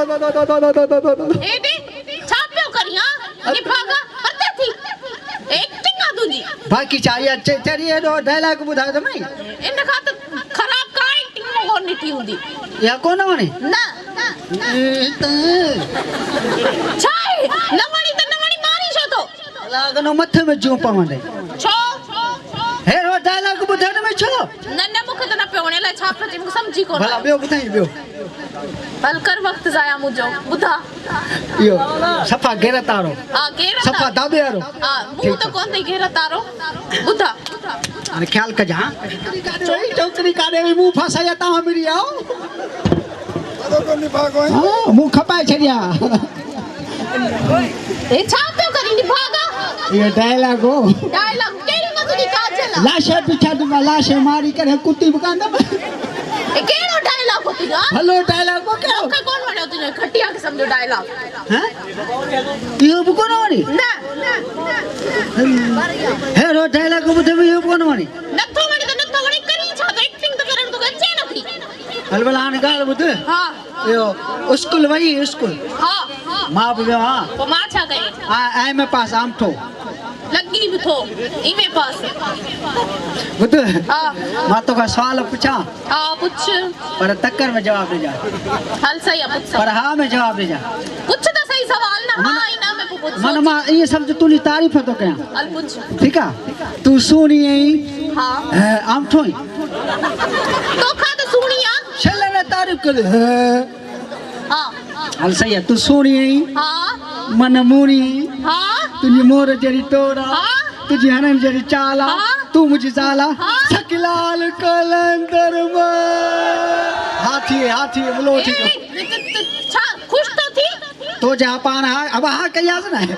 एडे छापियो करी हां निभागा पते थी एक्टिंग आ तुजी बाकी चाहिए चरिए दो डायलॉग बुधा तो मैं इन खात खराब का एक्टिंग हो निटी हुंदी या कौन होने ना छाई नवणी मारी छो तो लागनो मथे में जो पवंदे छो हे रो डायलॉग बुधा तो मैं छो नन्ने मुखे तो न पेवणे ला छाप जी मुखे समझी कोन भला बियो बुधाई बियो हल कर वक्त जाया मुजो बुधा यो सफा घेरा तारो आ घेरा सफा दाबेरो आ मु तो कोन दे घेरा तारो बुधा अरे ख्याल कर जा चोई टोकरी काडे मु फसाया ता मेरी आओ तो निभागो हां मु खपाए छरिया ए छापियो करी निभागा ये डायलॉग हो डायलॉग केरी न तुजी काजला लाशे पीछा दूंगा लाशे मारी करे कुत्ती बुकांदा ए केड़ो डायलॉग होती ना हेलो डायलॉग को क्या ओके कौन बने तुझे खटिया के समझो डायलॉग हैं यो बुको न वाली ना हेलो डायलॉग को बुधे यो बुको न वाली नथो वणी करी छा तो एक्टिंग तो करन तो गच्चे नथी हलवलान गाल बुधे हां यो स्कूल वई स्कूल हां मां बुयो हां तो मां छा गई आ में पास आम ठो लगी भी थो इमे पास बुध हां मां तो का सवाल पूछा हां पूछ पर तक्कर में जवाब दे जा हल सही है पूछ पर हां में जवाब दे जा पूछ तो सही सवाल ना हां इना में पूछ मन मा ये सब जो तूनी तारीफ तो कया हल पूछ ठीक है तू सुनी हां आम ठो तो खा तो सुनिया छले ने तारीफ कर हां हल सही है तू सुनी हां मन मुनी हां तुझी मोर जरी तोड़ा हाँ? तुझी हनन जरी चाला हाँ? तू मुझे जाला हाँ? सकलाल कलंदर हाथी बोलो ठीक है छा खुश तो थी तो जापान हा अब हा कया ना है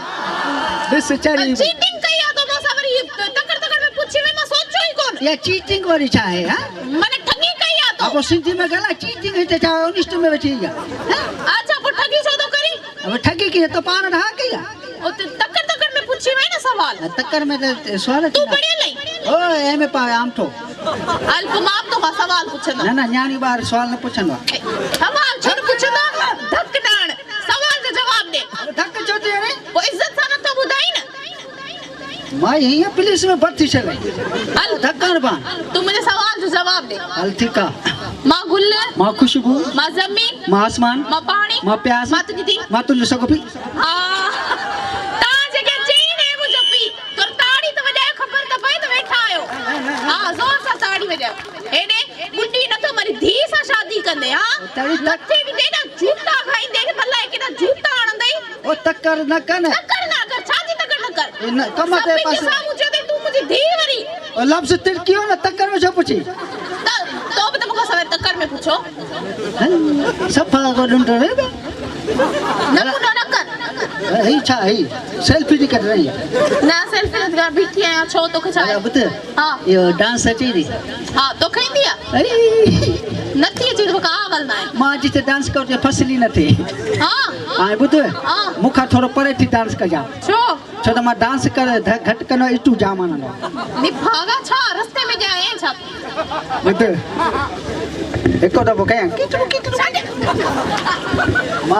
दिस चरी चीटिंग कया तो बस अबरी तकर में पूछी में मैं सोचो ही कोन ये चीटिंग वाली चाहे हां मने ठगी कया तो अब सिंधी में गला चीटिंग है चाहे अनिष्ट में बैठेगा अच्छा पर ठगी छो तो करी अब ठगी की तो पान ढा कया ओ तकर में पूछी में ना सवाल तक्कर में सवाल तू पढ़े नहीं ओ ए में पा आम ठो अल्प माप तो सवाल पूछना ना ना न्याणी बार सवाल न पूछनो सवाल छोड़ पूछना धक डाण सवाल का जवाब दे धक चोती रे वो इज्जत सा न तो बुधाई ना मां यही पुलिस में भर्ती चले हल धक्कर बा तू मुझे सवाल जो जवाब दे हल ठीक है मां गुल मां खुशबू मां जमीन मां आसमान मां पानी मां प्यास मां तुझी मां तुल सको भी हां ता जगह चीन है मुझे भी तोर ताड़ी तो वजह खबर तो भाई तो बैठा आयो हां जोर सा ताड़ी वजह एने गुड्डी न तो मरी धी सा शादी कंदे हां ताड़ी लत्ती भी देना जूता खाई दे भला केना जूता आण दई ओ तक्कर न कने तकर ना कर छाजी तकर न कर न कमते पास मुझे दे तू मुझे धी वरी ओ लफ्ज तिरकियो न तक्कर में जो पूछी तो भी तुमको सवाल तकर में पूछो सफा को डंडो रे न पुनो न कर ही छा ही सेल्फी दी कर रही ना सेल्फी लगा बिठी है छो तो खचा अरे बत हां यो डांस अची दी हां तो खई दिया अरे नथी अची तो का आवल ना है मां जिते डांस करते फसली न थी हां हां बुत हां मुखा थोड़ो परे थी डांस कर जा छो छो तो मां डांस कर घट कनो इटू जामान नो निभागा छा रास्ते में जाए छा बुत एको दबो कया किटू छाड़े